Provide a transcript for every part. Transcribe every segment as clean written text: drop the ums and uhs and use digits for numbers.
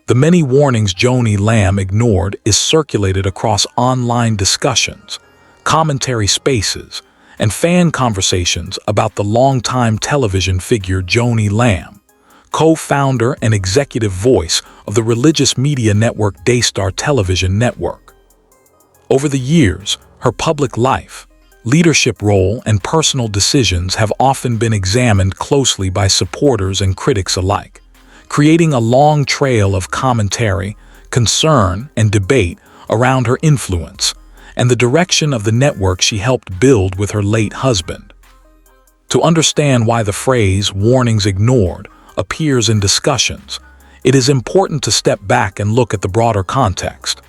The many warnings Joni Lamb ignored is circulated across online discussions, commentary spaces, and fan conversations about the longtime television figure Joni Lamb, co-founder and executive voice of the religious media network Daystar Television Network. Over the years, her public life, leadership role, and personal decisions have often been examined closely by supporters and critics alike, creating a long trail of commentary, concern, and debate around her influence and the direction of the network she helped build with her late husband. To understand why the phrase "warnings ignored" appears in discussions, it is important to step back and look at the broader context.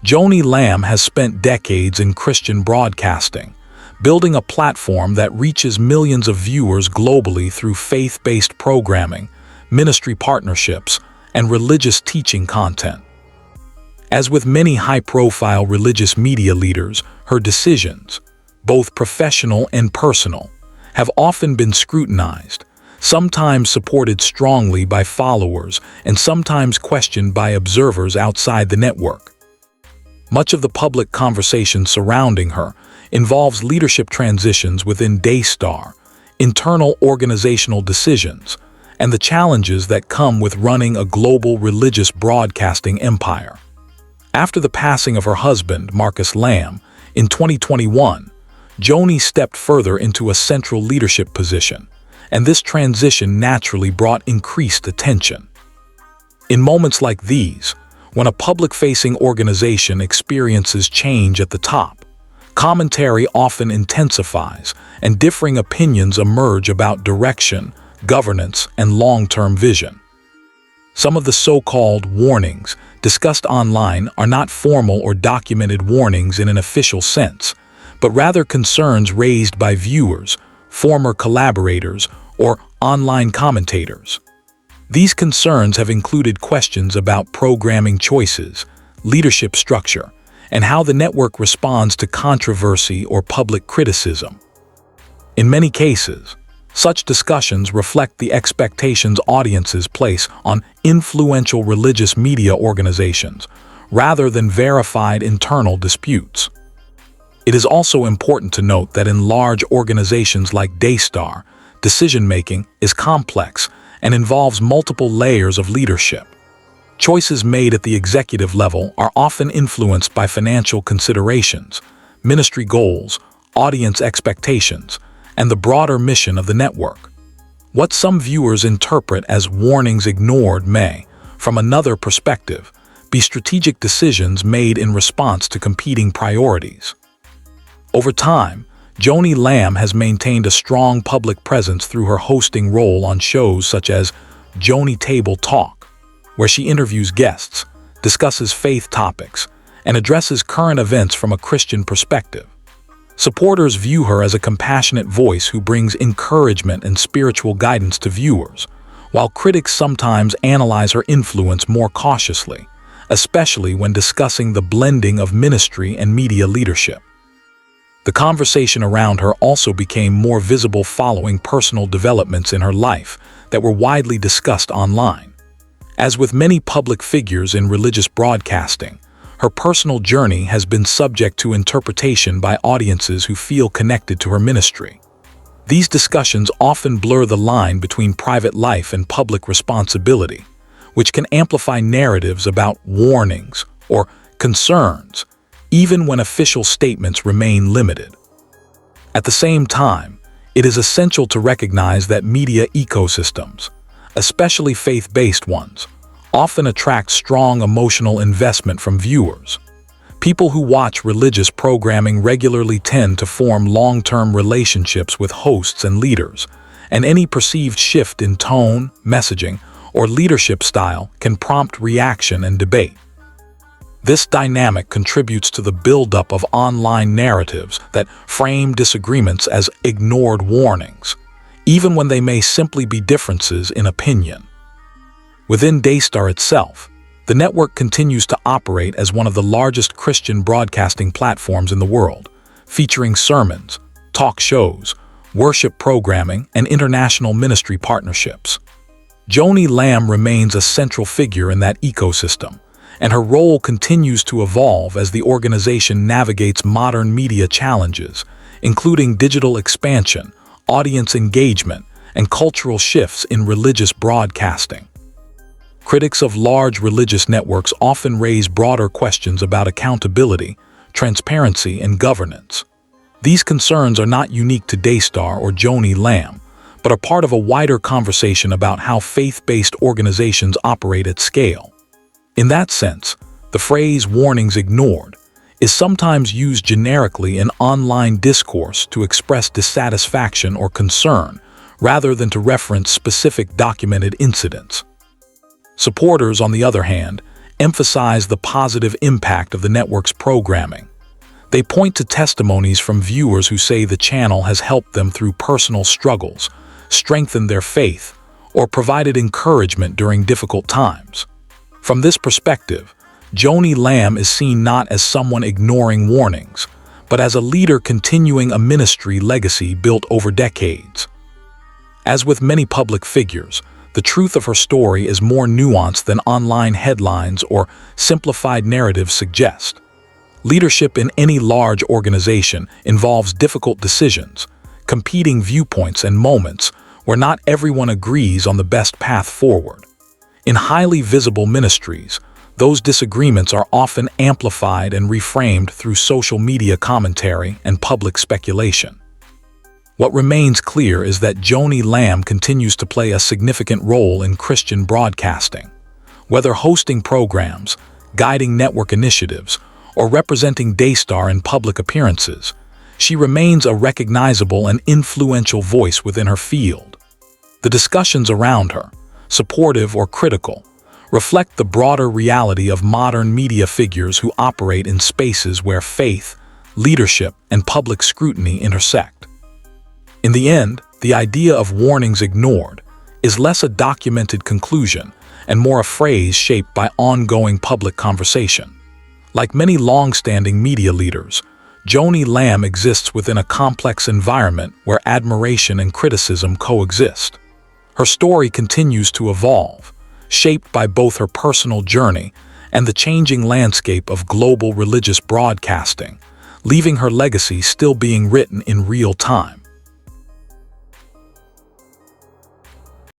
Joni Lamb has spent decades in Christian broadcasting, building a platform that reaches millions of viewers globally through faith-based programming, ministry partnerships, and religious teaching content. As with many high-profile religious media leaders, her decisions, both professional and personal, have often been scrutinized, sometimes supported strongly by followers and sometimes questioned by observers outside the network. Much of the public conversation surrounding her involves leadership transitions within Daystar, internal organizational decisions, and the challenges that come with running a global religious broadcasting empire. After the passing of her husband, Marcus Lamb, in 2021, Joni stepped further into a central leadership position, and this transition naturally brought increased attention. In moments like these, when a public-facing organization experiences change at the top, commentary often intensifies and differing opinions emerge about direction, governance, and long-term vision. Some of the so-called warnings discussed online are not formal or documented warnings in an official sense, but rather concerns raised by viewers, former collaborators, or online commentators. These concerns have included questions about programming choices, leadership structure, and how the network responds to controversy or public criticism. In many cases, such discussions reflect the expectations audiences place on influential religious media organizations, rather than verified internal disputes. It is also important to note that in large organizations like Daystar, decision-making is complex and involves multiple layers of leadership. Choices made at the executive level are often influenced by financial considerations, ministry goals, audience expectations, and the broader mission of the network. What some viewers interpret as warnings ignored may, from another perspective, be strategic decisions made in response to competing priorities. Over time, Joni Lamb has maintained a strong public presence through her hosting role on shows such as Joni Table Talk, where she interviews guests, discusses faith topics, and addresses current events from a Christian perspective. Supporters view her as a compassionate voice who brings encouragement and spiritual guidance to viewers, while critics sometimes analyze her influence more cautiously, especially when discussing the blending of ministry and media leadership. The conversation around her also became more visible following personal developments in her life that were widely discussed online. As with many public figures in religious broadcasting, her personal journey has been subject to interpretation by audiences who feel connected to her ministry. These discussions often blur the line between private life and public responsibility, which can amplify narratives about warnings or concerns, even when official statements remain limited. At the same time, it is essential to recognize that media ecosystems, especially faith-based ones, often attract strong emotional investment from viewers. People who watch religious programming regularly tend to form long-term relationships with hosts and leaders, and any perceived shift in tone, messaging, or leadership style can prompt reaction and debate. This dynamic contributes to the buildup of online narratives that frame disagreements as ignored warnings, even when they may simply be differences in opinion. Within Daystar itself, the network continues to operate as one of the largest Christian broadcasting platforms in the world, featuring sermons, talk shows, worship programming, and international ministry partnerships. Joni Lamb remains a central figure in that ecosystem, and her role continues to evolve as the organization navigates modern media challenges, including digital expansion, audience engagement, and cultural shifts in religious broadcasting. Critics of large religious networks often raise broader questions about accountability, transparency, and governance. These concerns are not unique to Daystar or Joni Lamb, but are part of a wider conversation about how faith-based organizations operate at scale. In that sense, the phrase "warnings ignored" is sometimes used generically in online discourse to express dissatisfaction or concern, rather than to reference specific documented incidents. Supporters, on the other hand, emphasize the positive impact of the network's programming. They point to testimonies from viewers who say the channel has helped them through personal struggles, strengthened their faith, or provided encouragement during difficult times. From this perspective, Joni Lamb is seen not as someone ignoring warnings, but as a leader continuing a ministry legacy built over decades. As with many public figures, the truth of her story is more nuanced than online headlines or simplified narratives suggest. Leadership in any large organization involves difficult decisions, competing viewpoints, and moments where not everyone agrees on the best path forward. In highly visible ministries, those disagreements are often amplified and reframed through social media commentary and public speculation. What remains clear is that Joni Lamb continues to play a significant role in Christian broadcasting. Whether hosting programs, guiding network initiatives, or representing Daystar in public appearances, she remains a recognizable and influential voice within her field. The discussions around her, supportive or critical, reflect the broader reality of modern media figures who operate in spaces where faith, leadership, and public scrutiny intersect. In the end, the idea of warnings ignored is less a documented conclusion and more a phrase shaped by ongoing public conversation. Like many long-standing media leaders, Joni Lamb exists within a complex environment where admiration and criticism coexist. Her story continues to evolve, shaped by both her personal journey and the changing landscape of global religious broadcasting, leaving her legacy still being written in real time.